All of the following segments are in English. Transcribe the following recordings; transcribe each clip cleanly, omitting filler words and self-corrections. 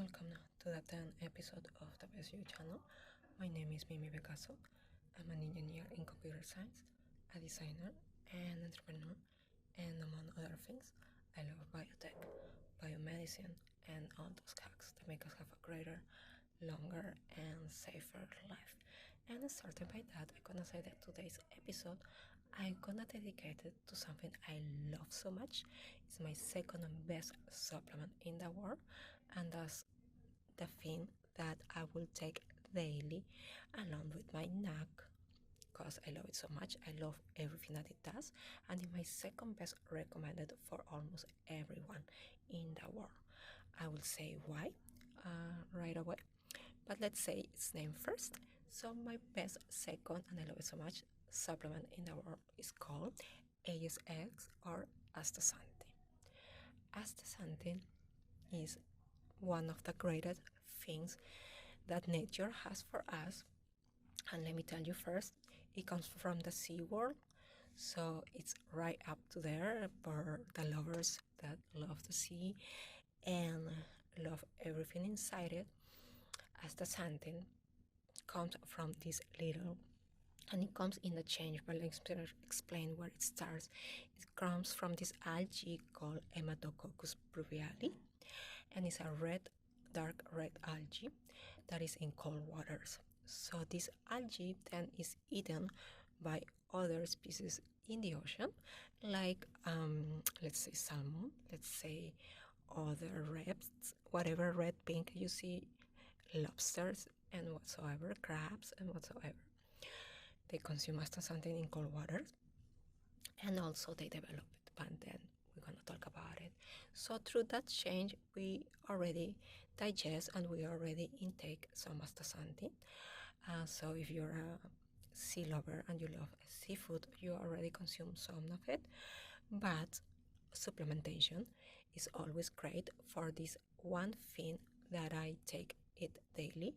welcome to the 10th episode of the BestYou channel. My name is Mimi Picasso. I'm an engineer in computer science, a designer, and entrepreneur, and among other things, I love biotech, biomedicine, and all those hacks that make us have a greater, longer, and safer life. And starting by that, I'm gonna say that today's episode I'm gonna dedicate it to something I love so much. It's my second and best supplement in the world, and that's the thing that I will take daily along with my nap because I love it so much. I love everything that it does, and it's my second best recommended for almost everyone in the world. I will say why right away, but let's say its name first. So my best second, and I love it so much, supplement in the world is called Asx or Astaxanthin. Astaxanthin is one of the greatest things that nature has for us. And let me tell you first, it comes from the sea world, so it's right up to there for the lovers that love the sea and love everything inside it. Astaxanthin comes from this little, and it comes in the change, but let's explain where it starts. It comes from this algae called Hematococcus pluviale, and it's a dark red algae that is in cold waters. So this algae then is eaten by other species in the ocean, like let's say salmon, let's say other reps, whatever red pink you see, lobsters and whatsoever, crabs and whatsoever. They consume astaxanthin in cold water, and also they develop it, but then we're going to talk about it. So through that change, we already digest and we already intake some astaxanthin. So if you're a sea lover and you love seafood, you already consume some of it, but supplementation is always great for this one thing that I take it daily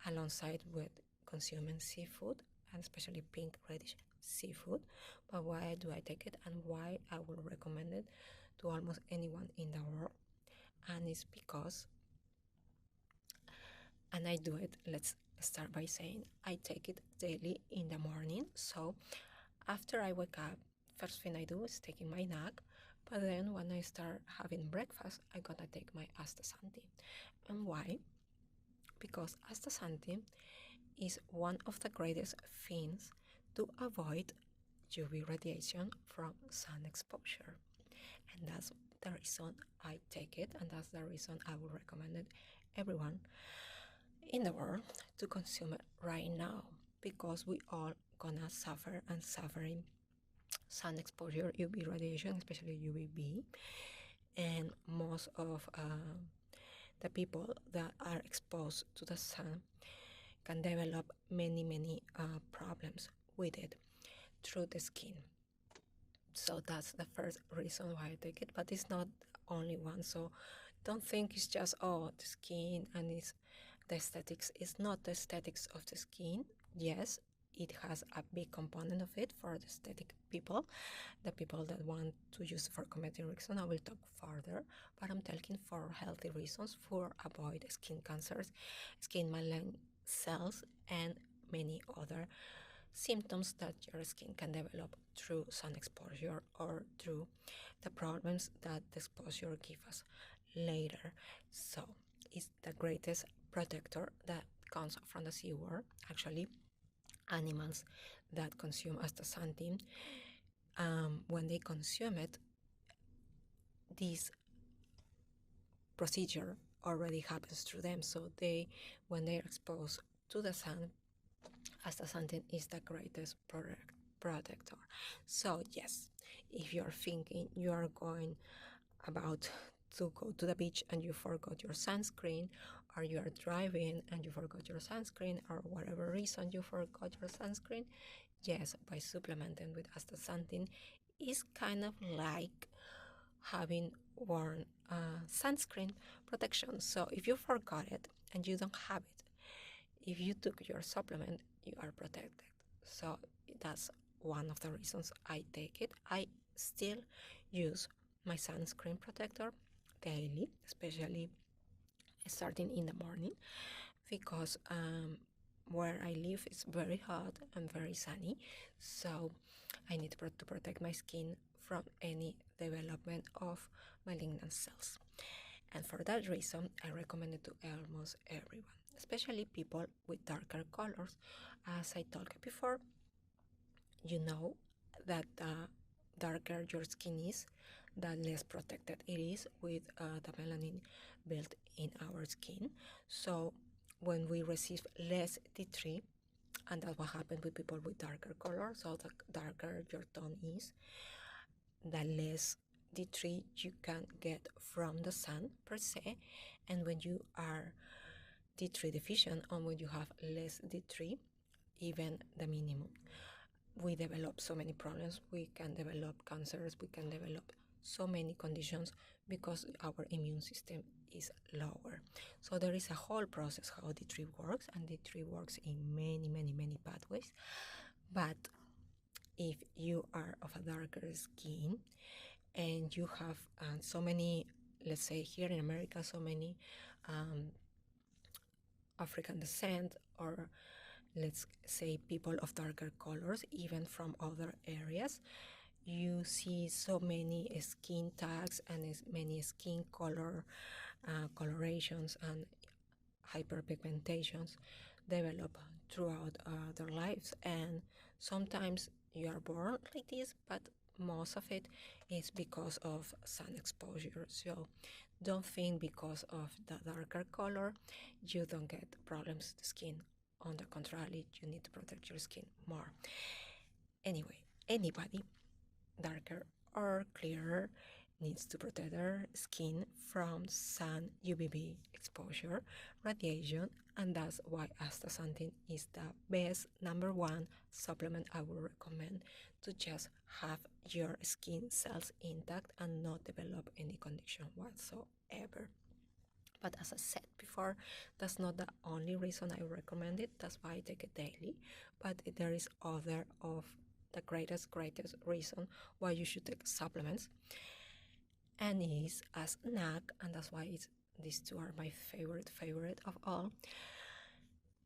alongside with consuming seafood, and especially pink reddish seafood. But why do I take it and why I will recommend it to almost anyone in the world? And it's because, and I do it, let's start by saying I take it daily in the morning. So after I wake up, first thing I do is taking my nap, but then when I start having breakfast, I gotta take my astaxanthin. And why? Because astaxanthin is one of the greatest things to avoid UV radiation from sun exposure. And that's the reason I take it, and that's the reason I would recommend it everyone in the world to consume it right now, because we all gonna suffer and suffering sun exposure, UV radiation, especially UVB, and most of the people that are exposed to the sun can develop many problems with it through the skin. So that's the first reason why I take it, but it's not only one. So don't think it's just, oh, the skin and it's the aesthetics. It's not the aesthetics of the skin. Yes, it has a big component of it for the aesthetic people, the people that want to use it for cosmetic reasons. I will talk further, but I'm talking for healthy reasons, for avoid skin cancers, skin malign cells, and many other symptoms that your skin can develop through sun exposure or through the problems that the exposure gives us later. So it's the greatest protector that comes from the sea world. Actually, animals that consume astaxanthin, when they consume it, this procedure already happens through them. So when they're exposed to the sun, astaxanthin is the greatest protector. So yes, if you're thinking you are going about to go to the beach and you forgot your sunscreen, or you are driving and you forgot your sunscreen, or whatever reason you forgot your sunscreen, yes, by supplementing with astaxanthin is kind of like having worn sunscreen protection. So if you forgot it and you don't have it, if you took your supplement, you are protected. So that's one of the reasons I take it. I still use my sunscreen protector daily, especially starting in the morning, because where I live is very hot and very sunny, so I need to protect my skin from any development of malignant cells. And for that reason, I recommend it to almost everyone, especially people with darker colors. As I talked before, you know that darker your skin is, the less protected it is with the melanin built in our skin. So when we receive less D3, and that's what happens with people with darker color, so the darker your tone is, the less D3 you can get from the sun per se. And when you are D3 deficient, and when you have less D3, even the minimum, we develop so many problems. We can develop cancers, we can develop so many conditions because our immune system is lower. So there is a whole process how D3 works, and D3 works in many pathways. But if you are of a darker skin and you have so many, let's say here in America, so many African descent, or let's say people of darker colors, even from other areas, you see so many skin tags and many skin color colorations and hyperpigmentations develop throughout their lives. And sometimes you are born like this, but most of it is because of sun exposure. So don't think because of the darker color you don't get problems with the skin. On the contrary, you need to protect your skin more. Anyway, anybody darker or clearer needs to protect their skin from sun, UVB exposure, radiation, and that's why astaxanthin is the best #1 supplement I would recommend to just have your skin cells intact and not develop any condition whatsoever. But as I said before, that's not the only reason I recommend it. That's why I take it daily. But there is other of the greatest reason why you should take supplements, and it is a snack, and that's why these two are my favorite of all.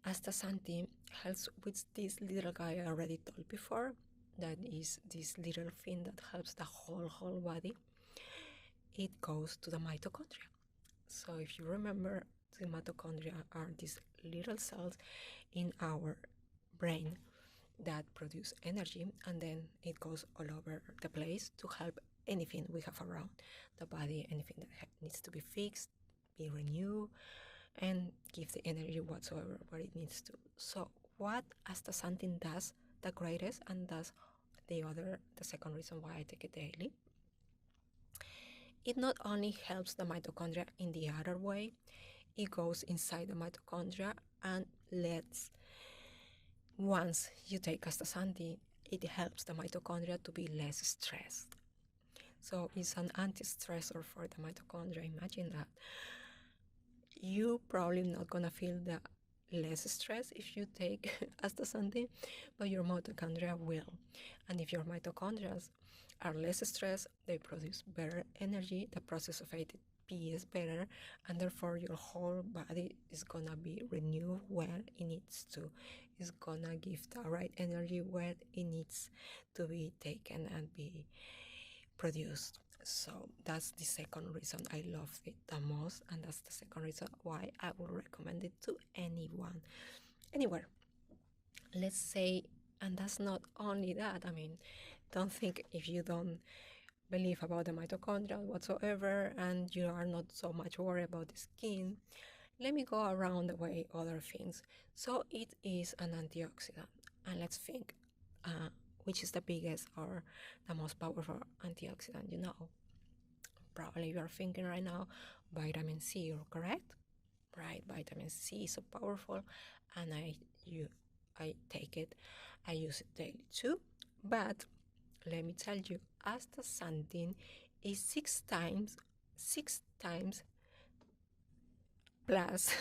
Astaxanthin helps with this little guy I already told before. That is this little thing that helps the whole body. It goes to the mitochondria. So if you remember, the mitochondria are these little cells in our brain that produce energy, and then it goes all over the place to help anything we have around the body, anything that needs to be fixed, be renewed, and give the energy whatsoever what it needs to. So what astaxanthin does the greatest, and that's the second reason why I take it daily, it not only helps the mitochondria in the other way, it goes inside the mitochondria and lets, once you take astaxanthin, it helps the mitochondria to be less stressed. So it's an anti-stressor for the mitochondria. Imagine that. You probably not gonna feel the less stress if you take astaxanthin, but your mitochondria will. And if your mitochondria are less stressed, they produce better energy, the process of ATP is better, and therefore your whole body is gonna be renewed where it needs to. It's gonna give the right energy where it needs to be taken and be produced. So that's the second reason I love it the most, and that's the second reason why I would recommend it to anyone, anywhere. Let's say, and that's not only that, I mean, don't think if you don't believe about the mitochondria whatsoever and you are not so much worried about the skin, let me go around the way other things. So it is an antioxidant, and let's think which is the biggest or the most powerful antioxidant you know. Probably you are thinking right now vitamin C, correct? Right, vitamin C is so powerful, and I take it, I use it daily too. But let me tell you, astaxanthin is six times plus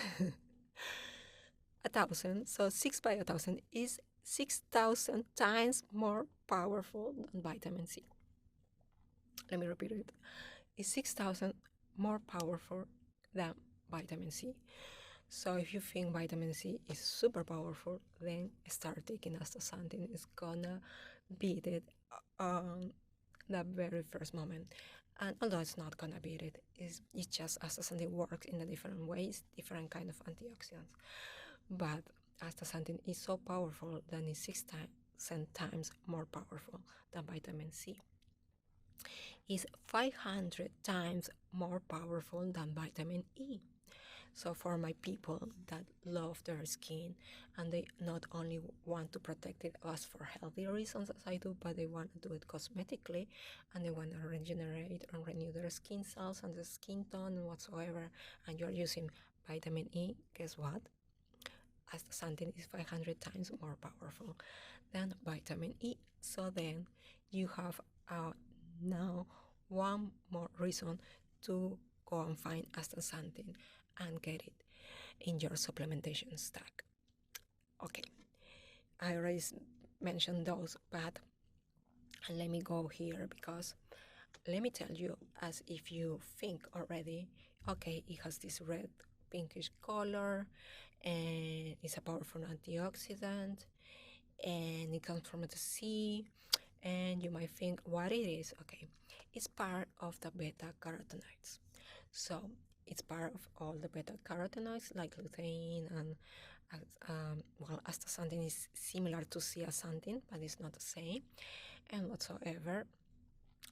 1,000. So 6 by 1,000 is 6,000 times more powerful than vitamin C. Let me repeat it. It's 6,000 more powerful than vitamin C. So if you think vitamin C is super powerful, then start taking astaxanthin. It's gonna beat it the very first moment. And although it's not gonna beat it, it's just astaxanthin works in a different ways, different kind of antioxidants. But astaxanthin is so powerful that it's 6 times more powerful than vitamin C. It's 500 times more powerful than vitamin E. So for my people that love their skin and they not only want to protect it as for healthy reasons as I do, but they want to do it cosmetically and they want to regenerate and renew their skin cells and the skin tone and whatsoever, and you're using vitamin E, guess what? Astaxanthin is 500 times more powerful than vitamin E. So then you have now one more reason to go and find astaxanthin and get it in your supplementation stack. Okay, I already mentioned those, but let me go here because let me tell you, as if you think already, okay, it has this red pinkish color and it's a powerful antioxidant and it comes from the sea, and you might think what it is. Okay, it's part of the beta carotenoids. So it's part of all the beta carotenoids like lutein and well, astaxanthin is similar to zeaxanthin, but it's not the same, and whatsoever,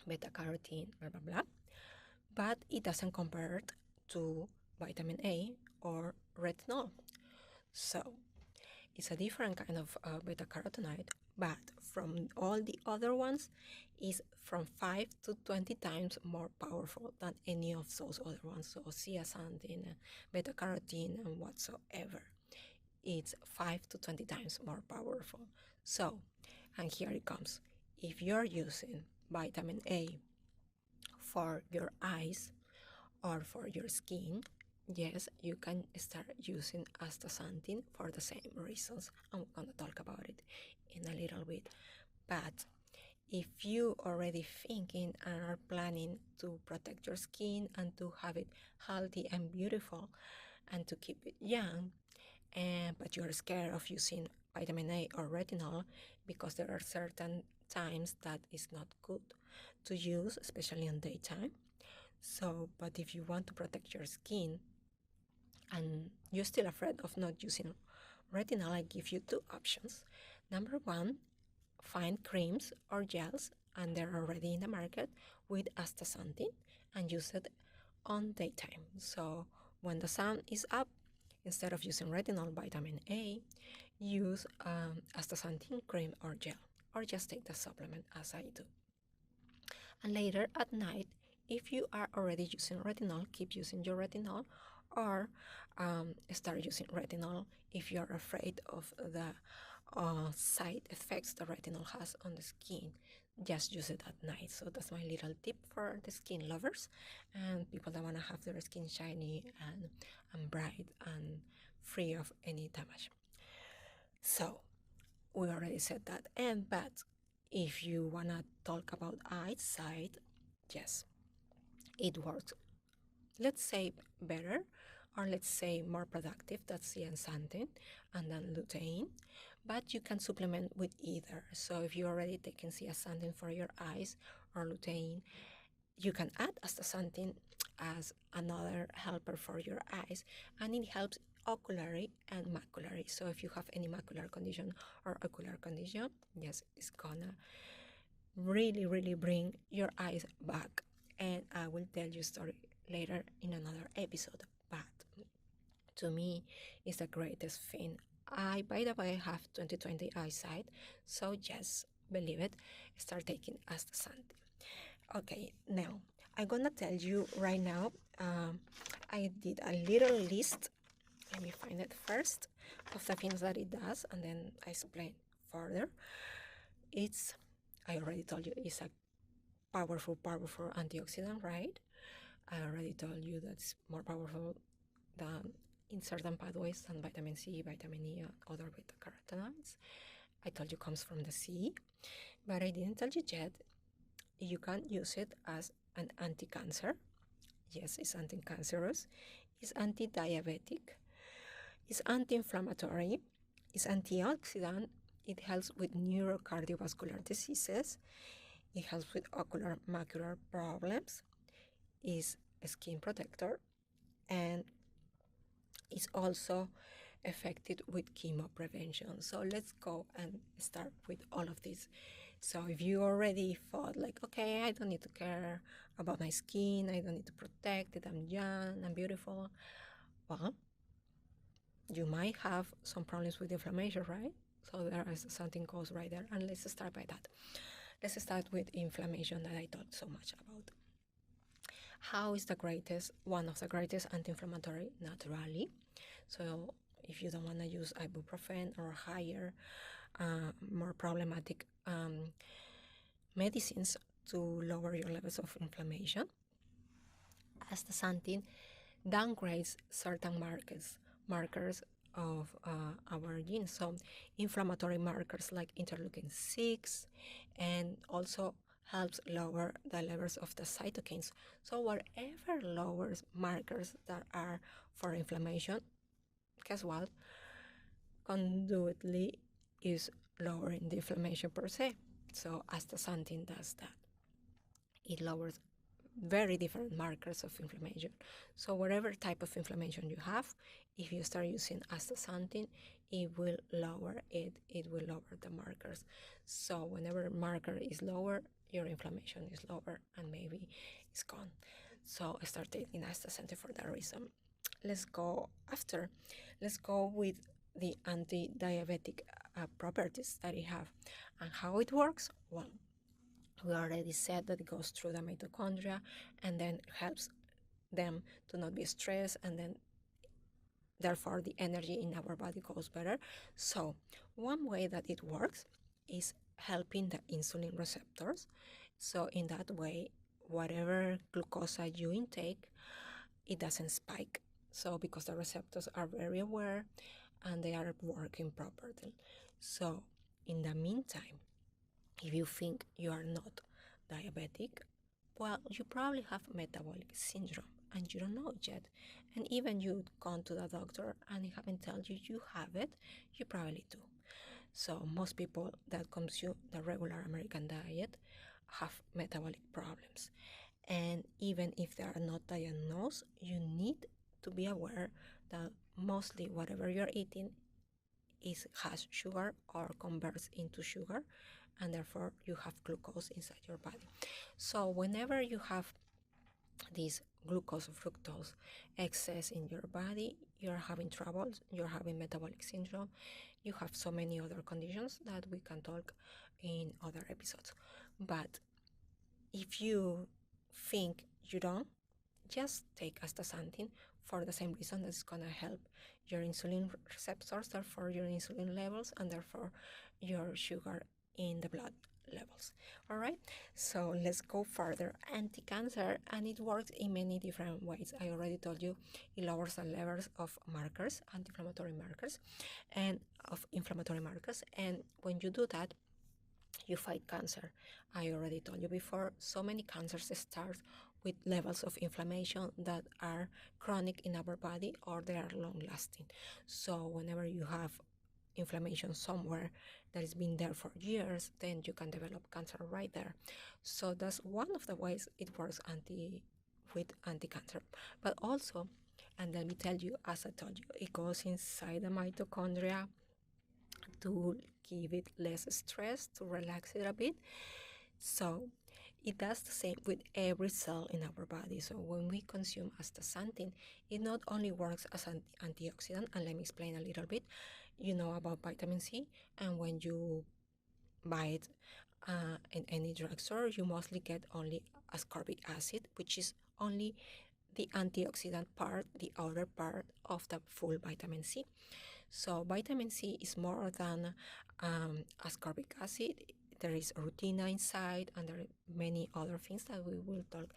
beta carotene, blah blah blah. But it doesn't compare to vitamin A or retinol. So it's a different kind of beta carotenoid, but from all the other ones is from 5 to 20 times more powerful than any of those other ones. So zeaxanthin, beta carotene, and whatsoever, it's 5 to 20 times more powerful. So, and here it comes. If you're using vitamin A for your eyes or for your skin, yes, you can start using astaxanthin for the same reasons. I'm going to talk about it in a little bit. But if you already thinking and are planning to protect your skin and to have it healthy and beautiful and to keep it young, but you're scared of using vitamin A or retinol because there are certain times that it's not good to use, especially in daytime. So, but if you want to protect your skin and you're still afraid of not using retinol, I give you two options. Number one, find creams or gels, and they're already in the market with astaxanthin, and use it on daytime. So when the sun is up, instead of using retinol, vitamin A, use astaxanthin cream or gel, or just take the supplement as I do. And later at night, if you are already using retinol, keep using your retinol, or start using retinol if you're afraid of the side effects the retinol has on the skin. Just use it at night. So that's my little tip for the skin lovers and people that want to have their skin shiny and bright and free of any damage. So we already said that. But if you want to talk about eyesight, yes, it works, let's say, better, or let's say more productive. That's zeaxanthin and then lutein, but you can supplement with either. So if you're already taking zeaxanthin for your eyes or lutein, you can add astaxanthin as another helper for your eyes, and it helps oculary and maculary. So if you have any macular condition or ocular condition, yes, it's gonna really bring your eyes back, and I will tell you a story later in another episode. But to me, it's the greatest thing. I, by the way, have 20/20 eyesight, so yes, believe it, start taking astaxanthin. Okay, now I'm gonna tell you right now, I did a little list. Let me find it first of the things that it does, and then I explain further. I already told you, it's a powerful antioxidant, right? I already told you that's more powerful than in certain pathways than vitamin C, vitamin E, and other beta carotenoids. I told you comes from the sea, but I didn't tell you yet. You can use it as an anti-cancer. Yes, it's anti-cancerous. It's anti-diabetic, it's anti-inflammatory, it's antioxidant, it helps with neurocardiovascular diseases, it helps with ocular macular problems, is a skin protector, and it's also effective with chemo prevention. So let's go and start with all of this. So if you already thought like, okay, I don't need to care about my skin, I don't need to protect it, I'm young, I'm beautiful, well, you might have some problems with inflammation, right? So there is something goes right there, and let's start by that. Let's start with inflammation that I talked so much about. How is one of the greatest anti-inflammatory naturally? So if you don't want to use ibuprofen or higher, more problematic medicines to lower your levels of inflammation, astaxanthin downgrades certain markers of our genes. So inflammatory markers like interleukin-6, and also helps lower the levels of the cytokines. So whatever lowers markers that are for inflammation, guess what? Conduitely is lowering the inflammation per se. So astaxanthin does that. It lowers very different markers of inflammation. So whatever type of inflammation you have, if you start using astaxanthin, it will lower it. It will lower the markers. So whenever marker is lower, your inflammation is lower and maybe it's gone. So I start taking astaxanthin for that reason. Let's go with the anti-diabetic properties that it have and how it works. Well, we already said that it goes through the mitochondria and then helps them to not be stressed, and then therefore the energy in our body goes better. So one way that it works is helping the insulin receptors. So in that way, whatever glucose you intake, it doesn't spike. So because the receptors are very aware and they are working properly. So in the meantime, if you think you are not diabetic, well, you probably have metabolic syndrome and you don't know it yet. And even you gone to the doctor and he haven't told you you have it, you probably do. So most people that consume the regular American diet have metabolic problems. And even if they are not diagnosed, you need to be aware that mostly whatever you're eating has sugar or converts into sugar, and therefore you have glucose inside your body. So whenever you have this glucose fructose excess in your body, you're having trouble, you're having metabolic syndrome, you have so many other conditions that we can talk in other episodes. But if you think you don't, just take astaxanthin for the same reason that it's going to help your insulin receptors, therefore your insulin levels, and therefore your sugar in the blood levels. All right, so let's go further. Anti-cancer, and it works in many different ways. I already told you it lowers the levels of markers, anti-inflammatory markers, and of inflammatory markers, and when you do that, you fight cancer. I already told you before, so many cancers start with levels of inflammation that are chronic in our body or they are long lasting. So whenever you have inflammation somewhere that has been there for years, then you can develop cancer right there. So that's one of the ways it works with anti-cancer. But also, and let me tell you, as I told you, it goes inside the mitochondria to give it less stress, to relax it a bit. So it does the same with every cell in our body. So when we consume astaxanthin, it not only works as an antioxidant, and let me explain a little bit. You know about vitamin C, and when you buy it in any drugstore, you mostly get only ascorbic acid, which is only the antioxidant part, the outer part of the full vitamin C. So vitamin C is more than ascorbic acid. There is rutina inside, and there are many other things that we will talk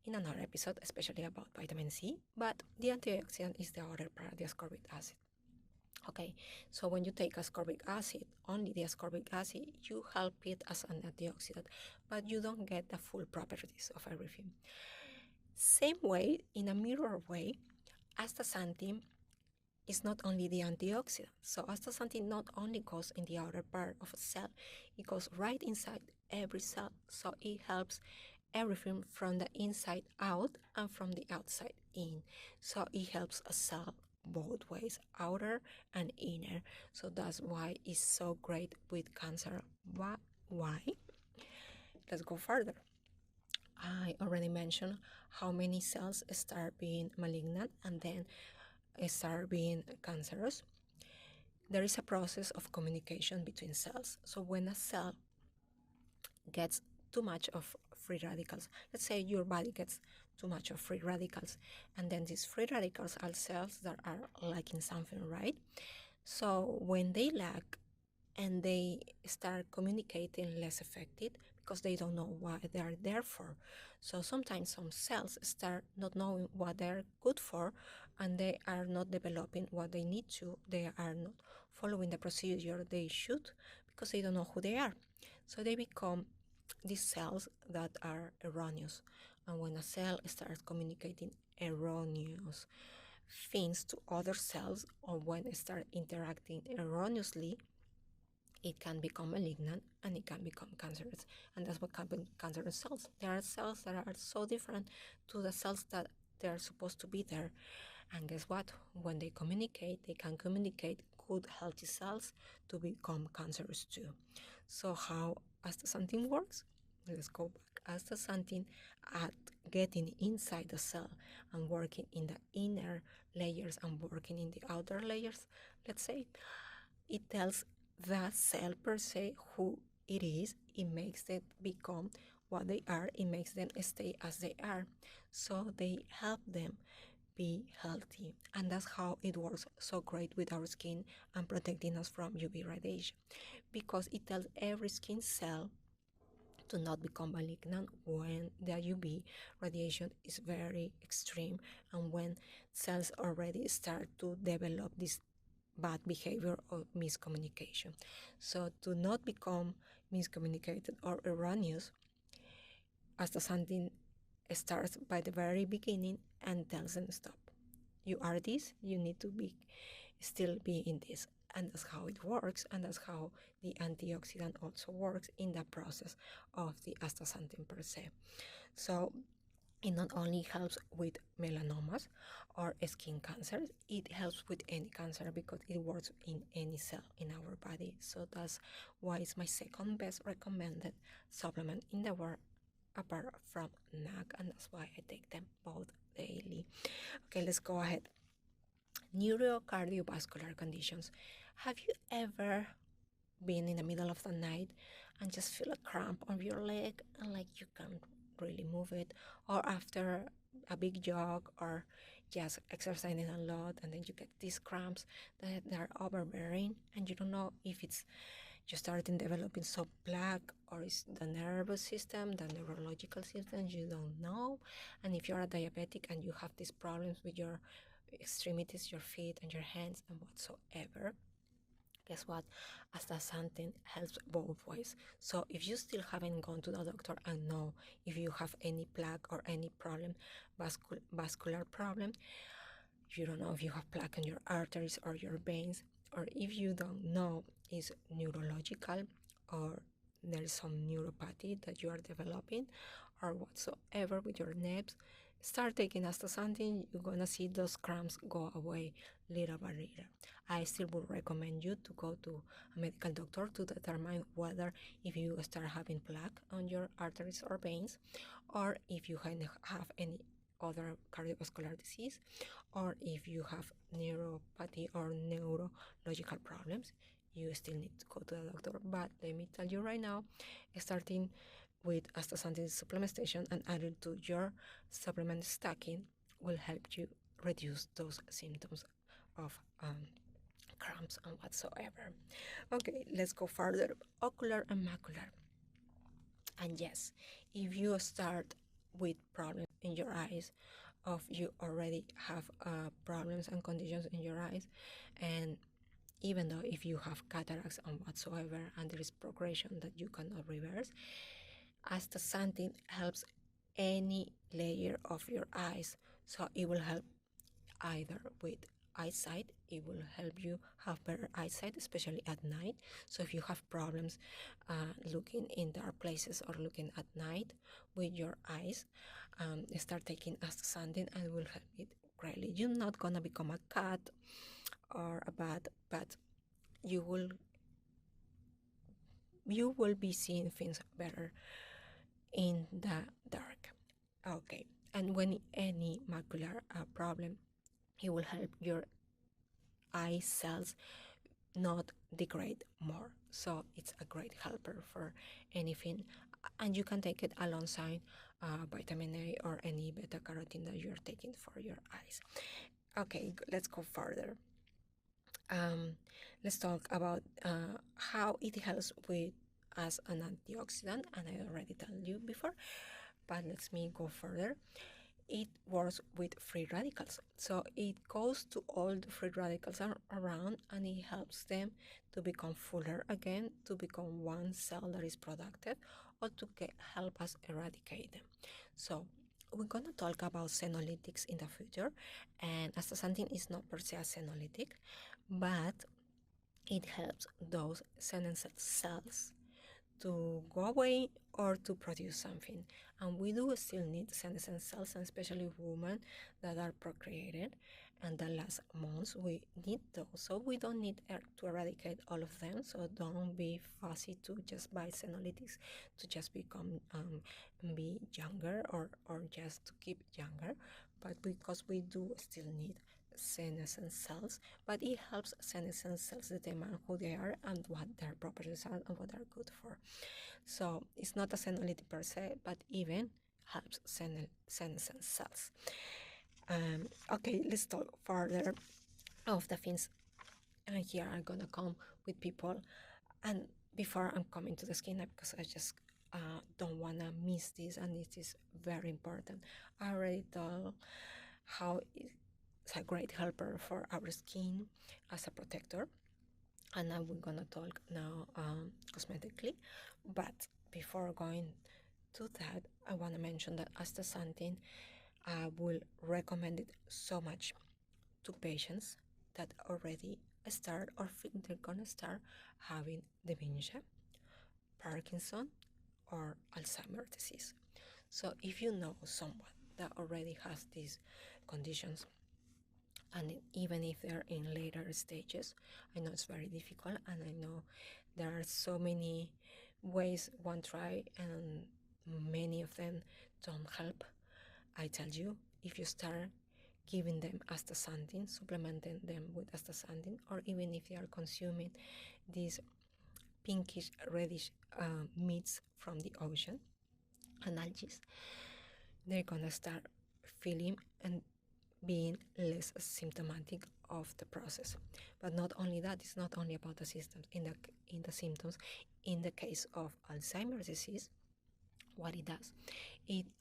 in another episode, especially about vitamin C. But the antioxidant is the other part, the ascorbic acid. Okay, so when you take ascorbic acid, only the ascorbic acid, you help it as an antioxidant, but you don't get the full properties of everything. Same way, in a mirror way, astaxanthin is not only the antioxidant. So astaxanthin not only goes in the outer part of a cell, it goes right inside every cell. So it helps everything from the inside out and from the outside in. So it helps a cell both ways, outer and inner. So that's why it's so great with cancer. Why? Let's go further. I already mentioned how many cells start being malignant and then start being cancerous. There is a process of communication between cells. So when a cell gets too much of free radicals, let's say your body gets too much of free radicals, and then these free radicals are cells that are lacking something, right? So when they lack and they start communicating less effective because they don't know what they are there for. So sometimes some cells start not knowing what they're good for, and they are not developing what they need to. They are not following the procedure they should because they don't know who they are. So they become these cells that are erroneous. And when a cell starts communicating erroneous things to other cells, or when it starts interacting erroneously, it can become malignant and it can become cancerous. And that's what happens with cancerous cells. There are cells that are so different to the cells that they are supposed to be there. And guess what? When they communicate, they can communicate good, healthy cells to become cancerous too. So how astaxanthin works? Let's go back. Astaxanthin at getting inside the cell and working in the inner layers and working in the outer layers, let's say, it tells the cell per se who it is. It makes them become what they are. It makes them stay as they are. So they help them be healthy. And that's how it works so great with our skin and protecting us from UV radiation, because it tells every skin cell to not become malignant when the UV radiation is very extreme and when cells already start to develop this bad behavior or miscommunication. So to not become miscommunicated or erroneous, astaxanthin starts by the very beginning and tells them stop. You are this, you need to be still be in this. And that's how it works, and that's how the antioxidant also works in the process of the astaxanthin per se. So it not only helps with melanomas or skin cancer, it helps with any cancer because it works in any cell in our body. So that's why it's my second best recommended supplement in the world apart from NAC, and that's why I take them both daily. Okay, let's go ahead. Neurocardiovascular conditions. Have you ever been in the middle of the night and just feel a cramp on your leg and like you can't really move it, or after a big jog or just exercising a lot and then you get these cramps that are overbearing and you don't know if it's you starting developing some plaque or it's the nervous system, the neurological system, you don't know. And if you're a diabetic and you have these problems with your extremities, your feet and your hands and whatsoever, guess what? Astaxanthin helps both ways. So if you still haven't gone to the doctor and know if you have any plaque or any problem, vascular problem, if you don't know if you have plaque in your arteries or your veins, or if you don't know is neurological or there is some neuropathy that you are developing or whatsoever with your nerves, start taking astaxanthin. You're gonna see those cramps go away little by little. I still would recommend you to go to a medical doctor to determine whether if you start having plaque on your arteries or veins, or if you have any other cardiovascular disease, or if you have neuropathy or neurological problems. You still need to go to the doctor. But let me tell you right now, starting with astaxanthin supplementation and adding to your supplement stacking will help you reduce those symptoms of cramps and whatsoever. Okay, let's go further. Ocular and macular. And yes, if you start with problems in your eyes, of you already have problems and conditions in your eyes, and even though if you have cataracts and whatsoever and there is progression that you cannot reverse, astaxanthin helps any layer of your eyes. So it will help either with eyesight. It will help you have better eyesight, especially at night. So if you have problems looking in dark places or looking at night with your eyes, start taking astaxanthin and it will help it greatly. You're not gonna become a cat or a bat, but you will be seeing things better in the dark. Okay, and when any macular problem, it will help your eye cells not degrade more. So it's a great helper for anything, and you can take it alongside vitamin A or any beta carotene that you're taking for your eyes. Okay, let's go further. Let's talk about how it helps with as an antioxidant, and I already told you before, but let me go further. It works with free radicals, so it goes to all the free radicals around and it helps them to become fuller again, to become one cell that is productive, or to help us eradicate them. So we're going to talk about senolytics in the future, and astaxanthin is not per se a senolytic, but it helps those senescent cells to go away or to produce something. And we do still need senescent cells, and especially women that are procreated, and the last months we need those. So we don't need to eradicate all of them, so don't be fussy to just buy senolytics to just become be younger or just to keep younger, but because we do still need senescent cells, but it helps senescent cells determine who they are and what their properties are and what they're good for. So it's not a senolytic per se, but even helps senescent cells. Okay, let's talk further of the things. And here I'm gonna come with people, and before I'm coming to the skin, because I just don't wanna miss this, and it is very important. I already told how it's a great helper for our skin as a protector, and now we're gonna talk now cosmetically. But before going to that, I want to mention that astaxanthin, I will recommend it so much to patients that already start or think they're gonna start having dementia, Parkinson, or Alzheimer's disease. So if you know someone that already has these conditions, and even if they're in later stages, I know it's very difficult, and I know there are so many ways one try and many of them don't help. I tell you, if you start giving them astaxanthin, supplementing them with astaxanthin, or even if they are consuming these pinkish reddish meats from the ocean and algae, they're gonna start feeling and being less symptomatic of the process. But not only that, it's not only about the symptoms. In the symptoms, in the case of Alzheimer's disease, what it does,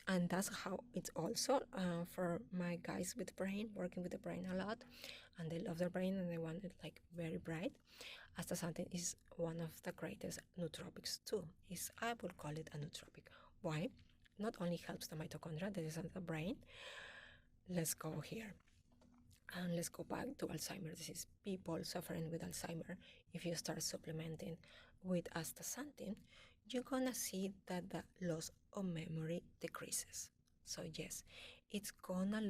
and that's how it's also for my guys with brain, working with the brain a lot, and they love their brain and they want it like very bright. Astaxanthin is one of the greatest nootropics too. I would call it a nootropic. Why? Not only helps the mitochondria that is in the brain. Let's go here. And let's go back to Alzheimer's disease. People suffering with Alzheimer, if you start supplementing with astaxanthin, you're gonna see that the loss of memory decreases. So yes, it's gonna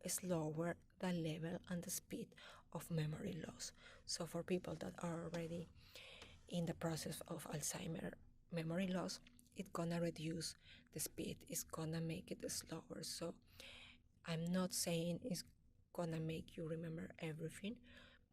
slower the level and the speed of memory loss. So for people that are already in the process of Alzheimer memory loss, it's gonna reduce the speed. It's gonna make it slower. So I'm not saying it's gonna make you remember everything,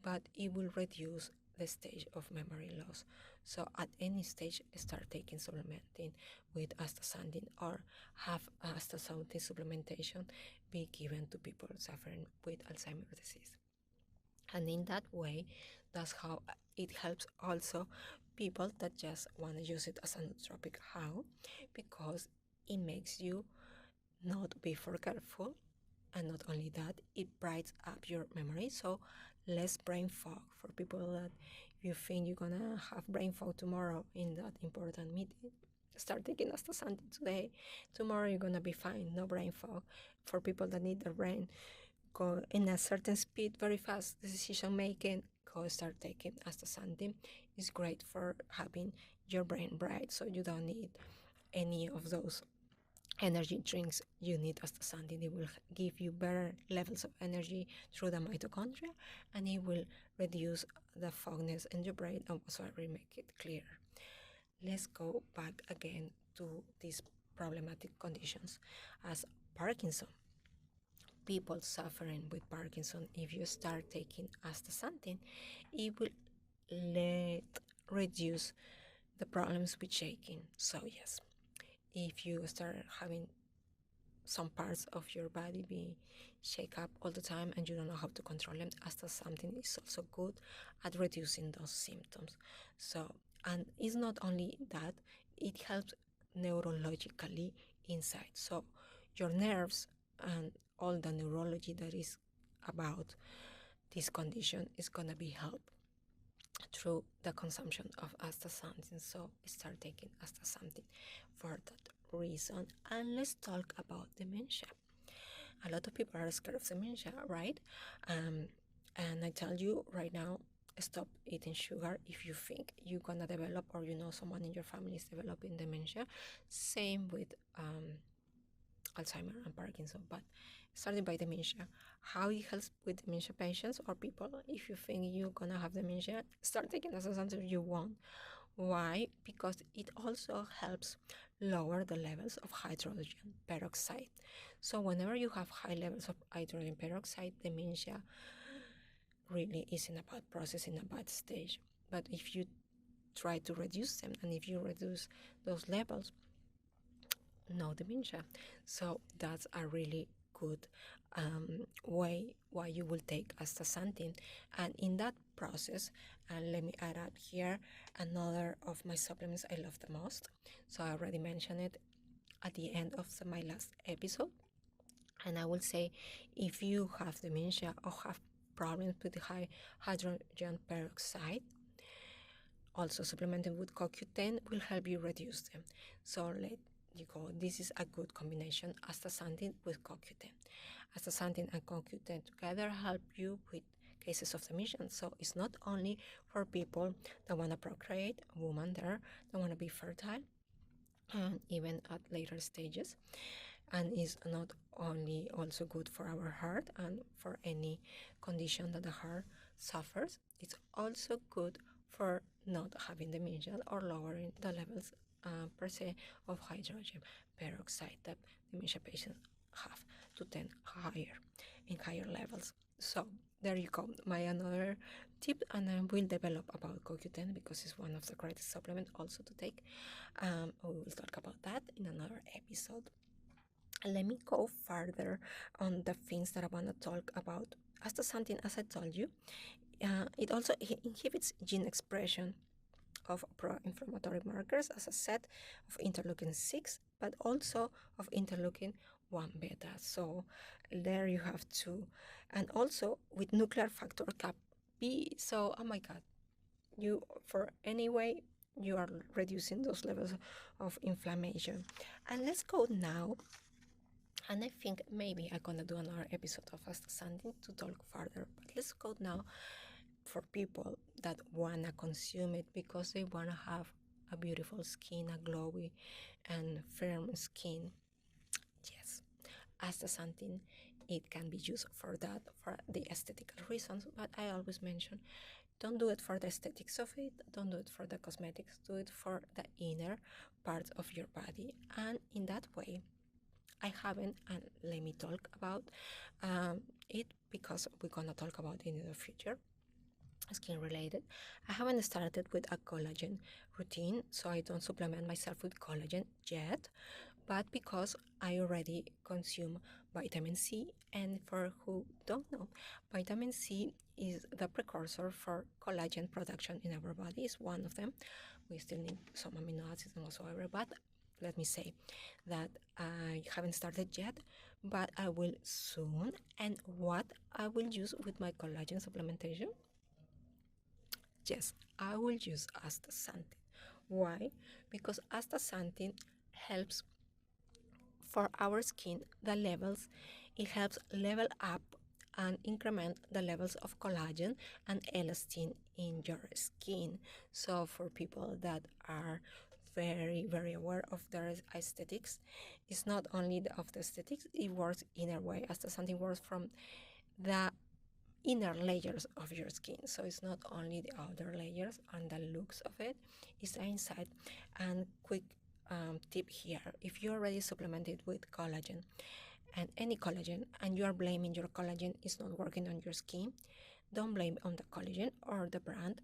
but it will reduce the stage of memory loss. So at any stage, start taking supplementing with astaxanthin, or have astaxanthin supplementation be given to people suffering with Alzheimer's disease. And in that way, that's how it helps also people that just want to use it as a nootropic. How? Because it makes you not be forgetful, and not only that, it brightens up your memory, so less brain fog. For people that you think you're gonna have brain fog tomorrow in that important meeting, start taking astaxanthin today. Tomorrow you're gonna be fine, no brain fog. For people that need their brain go in a certain speed, very fast decision making, go start taking astaxanthin. It's great for having your brain bright, so you don't need any of those energy drinks. You need astaxanthin. It will give you better levels of energy through the mitochondria, and it will reduce the fogness in your brain and whatsoever, make it clearer. Let's go back again to these problematic conditions as Parkinson. People suffering with Parkinson, if you start taking astaxanthin, it will reduce the problems with shaking. So yes, if you start having some parts of your body be shake up all the time and you don't know how to control them, astaxanthin is also good at reducing those symptoms. So, and it's not only that, it helps neurologically inside. So your nerves and all the neurology that is about this condition is gonna be helped through the consumption of astaxanthin. So start taking astaxanthin for that reason. And let's talk about dementia. A lot of people are scared of dementia, right? And I tell you right now, stop eating sugar if you think you're gonna develop, or you know someone in your family is developing dementia. Same with Alzheimer and Parkinson, but starting by dementia, how it helps with dementia patients or people. If you think you're gonna have dementia, start taking astaxanthin if you want. Why? Because it also helps lower the levels of hydrogen peroxide. So whenever you have high levels of hydrogen peroxide, dementia really is in a bad process, in a bad stage. But if you try to reduce them, and if you reduce those levels, no dementia. So that's a really good way why you will take astaxanthin. And in that process, and let me add up here another of my supplements I love the most. So I already mentioned it at the end of my last episode, and I will say, if you have dementia or have problems with the high hydrogen peroxide, also supplementing with CoQ10 will help you reduce them. So let you go. This is a good combination, astaxanthin with CoQ10. Astaxanthin and CoQ10 together help you with cases of dementia. So it's not only for people that want to procreate, a woman there that want to be fertile, and even at later stages. And is not only also good for our heart and for any condition that the heart suffers, it's also good for not having dementia or lowering the levels per se of hydrogen peroxide that dementia patients have to tend higher in higher levels. So there you go, my another tip, and I will develop about CoQ10 because it's one of the greatest supplements also to take. We will talk about that in another episode. Let me go further on the things that I want to talk about. Astaxanthin, as I told you, it also inhibits gene expression of pro-inflammatory markers, as I said, of interleukin 6, but also of interleukin 1 beta. So there you have two. And also with nuclear factor kappa B. So, oh my God, you, for anyway, you are reducing those levels of inflammation. And let's go now. And I think maybe I'm gonna do another episode of astaxanthin to talk further. But let's go now for people that wanna consume it because they wanna have a beautiful skin, a glowy and firm skin. Yes, astaxanthin, it can be used for that, for the aesthetical reasons. But I always mention, don't do it for the aesthetics of it, don't do it for the cosmetics, do it for the inner parts of your body. And in that way, I haven't, and let me talk about it because we're gonna talk about it in the future, skin related. I haven't started with a collagen routine, so I don't supplement myself with collagen yet, but because I already consume vitamin C, and for who don't know, vitamin C is the precursor for collagen production in our body. It's one of them. We still need some amino acids and whatsoever, but let me say that I haven't started yet, but I will soon. And what I will use with my collagen supplementation? Yes, I will use astaxanthin. Why? Because astaxanthin helps for our skin, the levels. It helps level up and increment the levels of collagen and elastin in your skin. So for people that are very aware of their aesthetics, it's not only of the aesthetics, it works inner way. Astaxanthin works from the inner layers of your skin, so it's not only the outer layers and the looks of it, it's the inside. And quick tip here: if you already supplemented with collagen and any collagen and you are blaming your collagen is not working on your skin, don't blame on the collagen or the brand.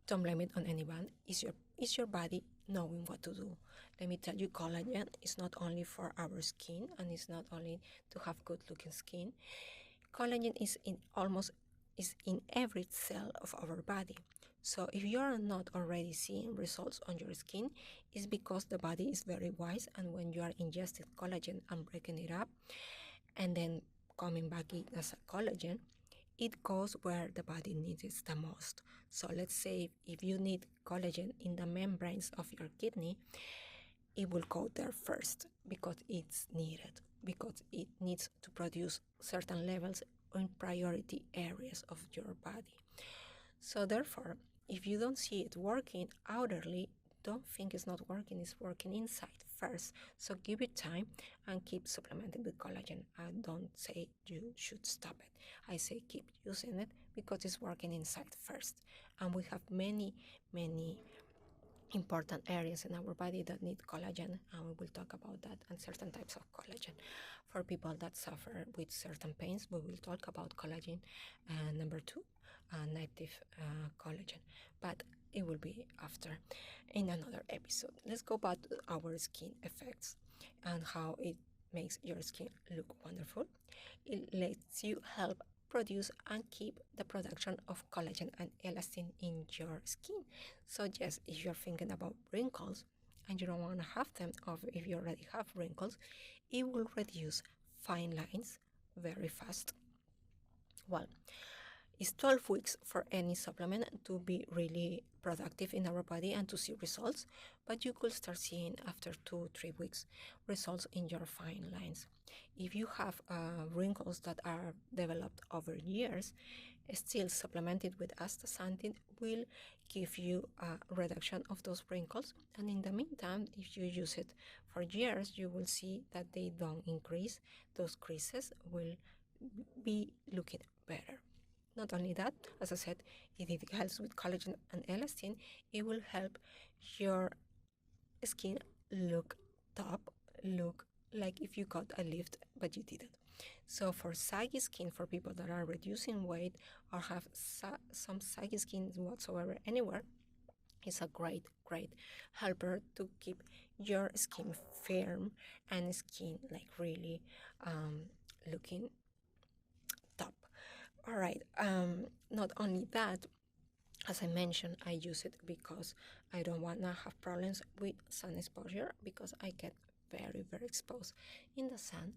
Don't blame it on anyone. It's your body knowing what to do. Let me tell you, collagen is not only for our skin and it's not only to have good looking skin. Collagen is in every cell of our body. So if you are not already seeing results on your skin, it's because the body is very wise, and when you are ingesting collagen and breaking it up and then coming back in as a collagen, it goes where the body needs it the most. So let's say if you need collagen in the membranes of your kidney, it will go there first because it's needed, because it needs to produce certain levels in priority areas of your body. So therefore, if you don't see it working outwardly, don't think it's not working, it's working inside first. So give it time and keep supplementing with collagen. I don't say you should stop it. I say keep using it because it's working inside first. And we have many important areas in our body that need collagen, and we will talk about that, and certain types of collagen. For people that suffer with certain pains, we will talk about collagen number 2, native collagen, but it will be after in another episode. Let's go back to our skin effects and how it makes your skin look wonderful. It lets you help produce and keep the production of collagen and elastin in your skin. So yes, if you're thinking about wrinkles and you don't want to have them, or if you already have wrinkles, it will reduce fine lines very fast. Well, it's 12 weeks for any supplement to be really productive in our body and to see results, but you could start seeing after 2-3 weeks results in your fine lines. If you have wrinkles that are developed over years, still supplemented with astaxanthin will give you a reduction of those wrinkles. And in the meantime, if you use it for years, you will see that they don't increase. Those creases will be looking better. Not only that, as I said, if it helps with collagen and elastin, it will help your skin look top, look like if you got a lift but you didn't. So for saggy skin, for people that are reducing weight or have some saggy skin whatsoever anywhere, it's a great helper to keep your skin firm and skin like really looking top. All right, not only that, as I mentioned, I use it because I don't want to have problems with sun exposure, because I get very exposed in the sun,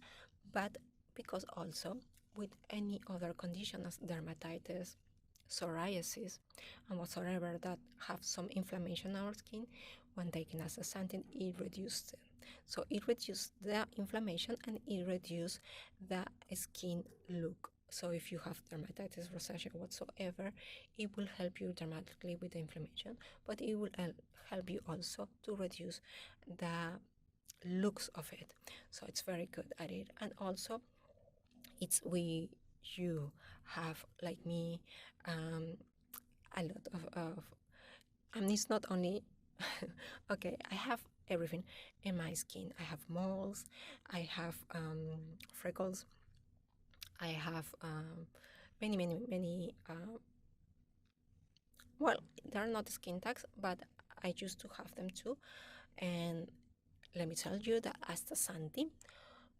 but because also with any other condition as dermatitis, psoriasis, and whatsoever that have some inflammation in our skin, when taking astaxanthin, it reduces it. So it reduces the inflammation and it reduces the skin look. So if you have dermatitis, rosacea, whatsoever, it will help you dramatically with the inflammation, but it will help you also to reduce the looks of it. So it's very good at it. And also you have, like me, a lot of and it's not only okay, I have everything in my skin. I have moles, I have freckles, I have many well, they're not skin tags, but I used to have them too. And let me tell you that astaxanthin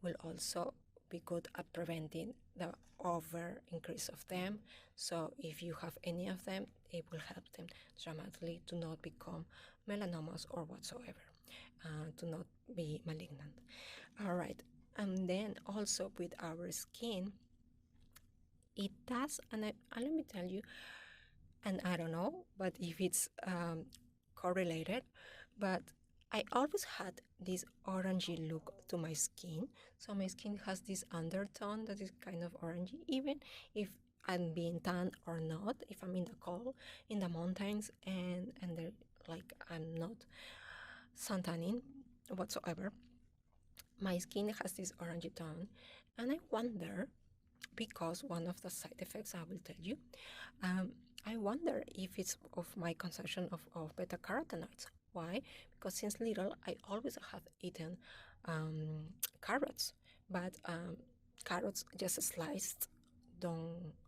will also be good at preventing the over increase of them. So if you have any of them, it will help them dramatically to not become melanomas or whatsoever, to not be malignant. All right, and then also with our skin, it does, and let me tell you, and I don't know, but if it's correlated, but I always had this orangey look to my skin, so my skin has this undertone that is kind of orangey, even if I'm being tan or not, if I'm in the cold, in the mountains, and like I'm not sun tanning whatsoever. My skin has this orangey tone, and I wonder, because one of the side effects I will tell you, um, I wonder if it's of my consumption of beta carotenoids. Why? Because since little I always have eaten carrots, but carrots just sliced.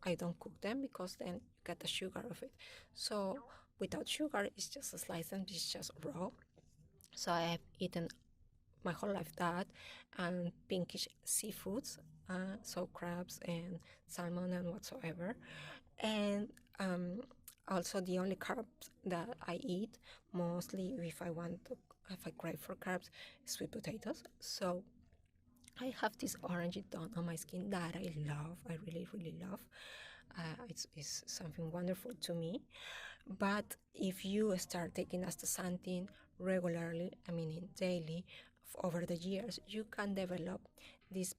I don't cook them because then you get the sugar of it. So without sugar, it's just a slice and it's just raw. So I have eaten my whole life that, and pinkish seafoods, so crabs and salmon and whatsoever. And also the only carbs that I eat mostly, if I crave for carbs, sweet potatoes. So I have this orangey tone on my skin that I love. I really, really love. It's something wonderful to me. But if you start taking astaxanthin regularly, I mean daily, over the years, you can develop this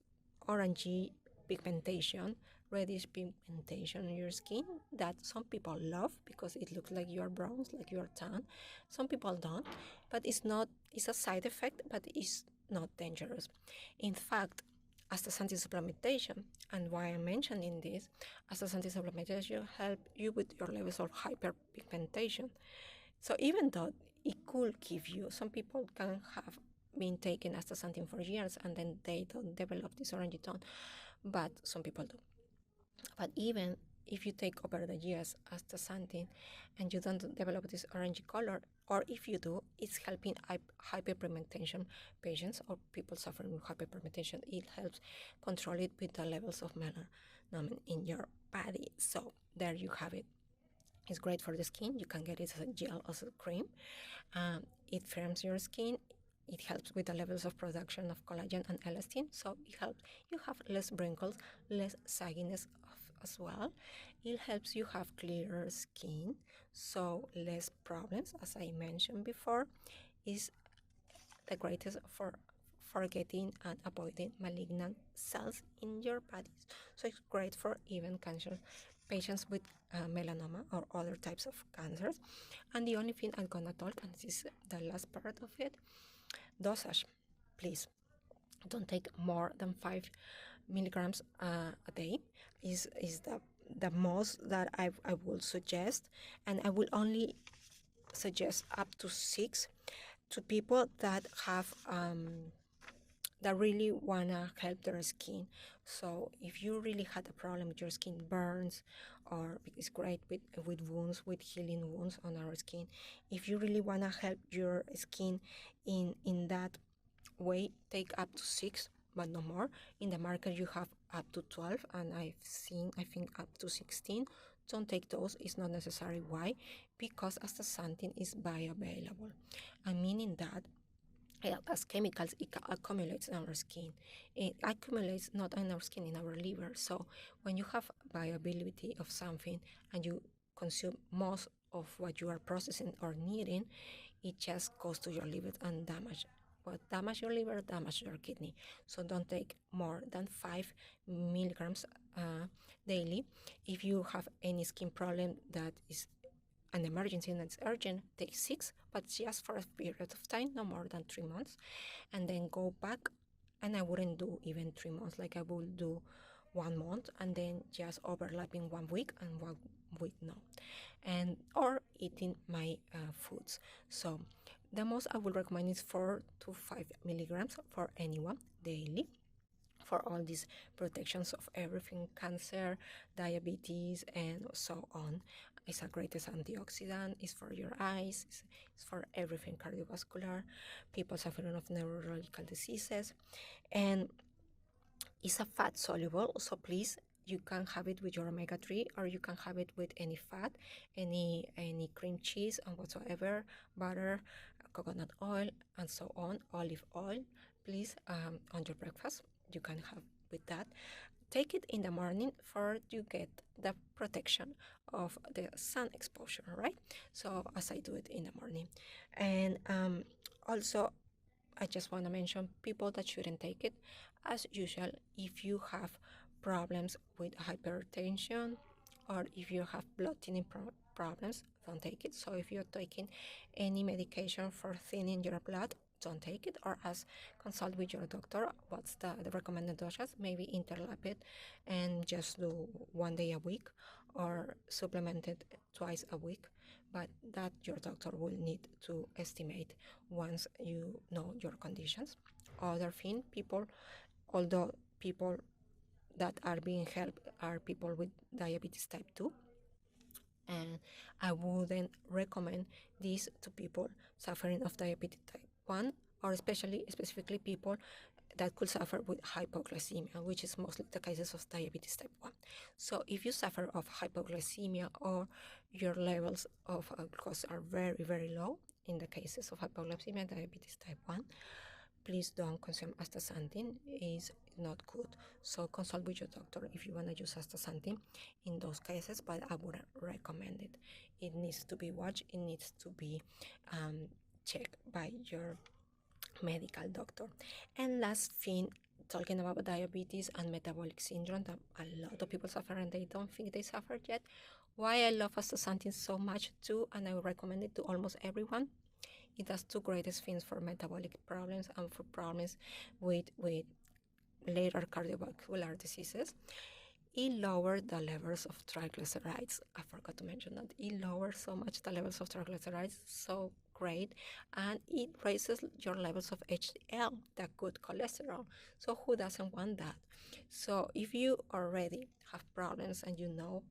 orangey pigmentation, reddish pigmentation on your skin that some people love because it looks like you're bronze, like you're tan. Some people don't, but it's a side effect, but it's not dangerous. In fact, astaxanthin supplementation, and why I'm mentioning this, astaxanthin supplementation help you with your levels of hyperpigmentation. So even though it could give you, some people can have been taking astaxanthin for years and then they don't develop this orangey tone, but some people do. But even if you take over the years astaxanthin and you don't develop this orangey color, or if you do, it's helping hyperpigmentation patients or people suffering with hyperpigmentation. It helps control it with the levels of melanin in your body. So there you have it. It's great for the skin. You can get it as a gel, as a cream. It firms your skin. It helps with the levels of production of collagen and elastin, so it helps you have less wrinkles, less sagginess as well. It helps you have clearer skin, so less problems, as I mentioned before. Is the greatest for getting and avoiding malignant cells in your bodies. So it's great for even cancer patients with melanoma or other types of cancers. And the only thing I'm gonna talk, and this is the last part of it, dosage. Please don't take more than 5 milligrams a day. Is the most that I will suggest, and I will only suggest up to 6 to people that have that really wanna help their skin. So if you really had a problem with your skin, burns, or it's great with wounds, with healing wounds on our skin. If you really wanna help your skin in that way, take up to 6, but no more. In the market you have up to 12, and I've seen, I think, up to 16. Don't take those, it's not necessary. Why? Because astaxanthin is bioavailable. I mean in that, as chemicals, it accumulates in our skin. It accumulates not in our skin, in our liver. So when you have bioavailability of something and you consume most of what you are processing or needing, it just goes to your liver and damage your liver, damage your kidney. So don't take more than 5 milligrams daily. If you have any skin problem that is an emergency that's urgent, take 6, but just for a period of time, no more than 3 months, and then go back. And I wouldn't do even 3 months, like I would do 1 month and then just overlapping 1 week and 1 week no, and or eating my foods. So the most I would recommend is 4 to 5 milligrams for anyone daily, for all these protections of everything, cancer, diabetes, and so on. It's a greatest antioxidant. It's for your eyes. It's for everything cardiovascular, people suffering of neurological diseases, and it's a fat soluble. So please, you can have it with your omega-3, or you can have it with any fat, any cream cheese and whatsoever, butter, coconut oil, and so on, olive oil. Please, on your breakfast, you can have with that. take it in the morning for you get the protection of the sun exposure, right? So as I do it in the morning. And also I just want to mention people that shouldn't take it. As usual, if you have problems with hypertension or if you have blood thinning problems, don't take it. So if you're taking any medication for thinning your blood, don't take it, or consult with your doctor what's the recommended doses. Maybe interlap it and just do 1 day a week or supplement it twice a week, but that your doctor will need to estimate once you know your conditions. Other thing, although people that are being helped are people with diabetes type 2, and I wouldn't recommend this to people suffering of diabetes type 1, or specifically people that could suffer with hypoglycemia, which is mostly the cases of diabetes type 1. So if you suffer of hypoglycemia or your levels of glucose are very, very low, in the cases of hypoglycemia, diabetes type 1, please don't consume astaxanthin. It's not good. So consult with your doctor if you want to use astaxanthin in those cases, but I wouldn't recommend it. It needs to be watched. It needs to be checked by your medical doctor. And last thing, talking about diabetes and metabolic syndrome that a lot of people suffer and they don't think they suffer yet. Why I love astaxanthin so much too, and I would recommend it to almost everyone. It does two greatest things for metabolic problems and for problems with later cardiovascular diseases. It lowers the levels of triglycerides. I forgot to mention that. It lowers so much the levels of triglycerides, so great, and it raises your levels of HDL, the good cholesterol. So who doesn't want that? So if you already have problems and you know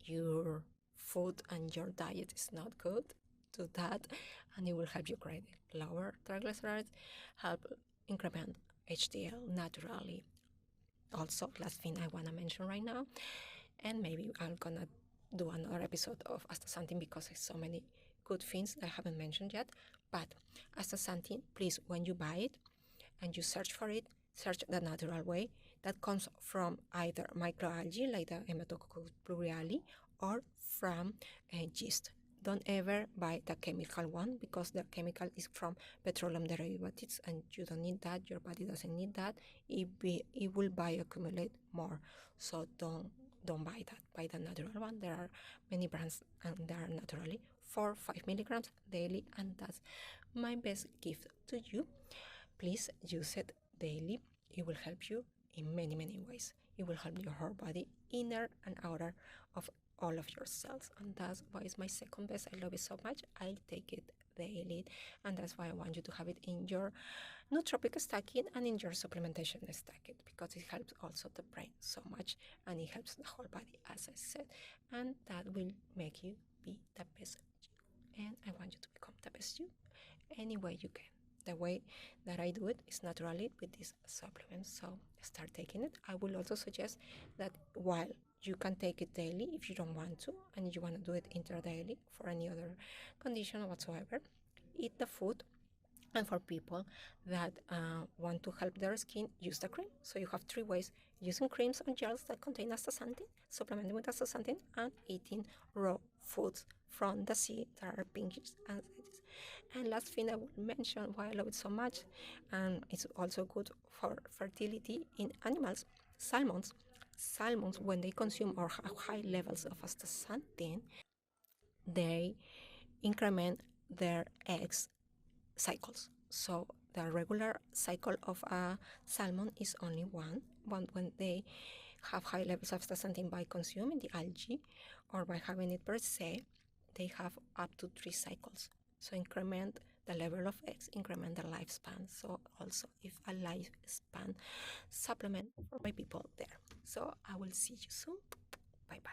your food and your diet is not good, do that, and it will help you greatly lower triglycerides, help increment HDL naturally. Also, last thing I want to mention right now, and maybe I'm gonna do another episode of astaxanthin because there's so many good things I haven't mentioned yet. But astaxanthin, please, when you buy it and you search for it, search the natural way that comes from either microalgae like the Hematococcus pluriali or from yeast. Don't ever buy the chemical one because the chemical is from petroleum derivatives and you don't need that. Your body doesn't need that. It will bioaccumulate more. So don't buy that. Buy the natural one. There are many brands and they are naturally 4-5 milligrams daily, and that's my best gift to you. Please use it daily. It will help you in many, many ways. It will help your whole body, inner and outer of all of your cells, and that's why it's my second best. I love it so much. I take it daily, and that's why I want you to have it in your nootropic stacking and in your supplementation stacking, because it helps also the brain so much and it helps the whole body, as I said, and that will make you be the best you. And I want you to become the best you any way you can. The way that I do it is naturally with these supplements, so start taking it. I will also suggest that while you can take it daily, if you don't want to and you want to do it intra-daily for any other condition whatsoever, eat the food. And for people that want to help their skin, use the cream. So you have 3 ways: using creams and gels that contain astaxanthin, supplementing with astaxanthin, and eating raw foods from the sea that are pinkish and last thing I will mention why I love it so much, and it's also good for fertility in animals. Salmons, when they consume or have high levels of astaxanthin, they increment their eggs cycles. So the regular cycle of a salmon is only one, but when they have high levels of astaxanthin by consuming the algae or by having it per se, they have up to 3 cycles. So increment the level of eggs, increment the lifespan. So also if a lifespan supplement for my people there. So I will see you soon. Bye bye.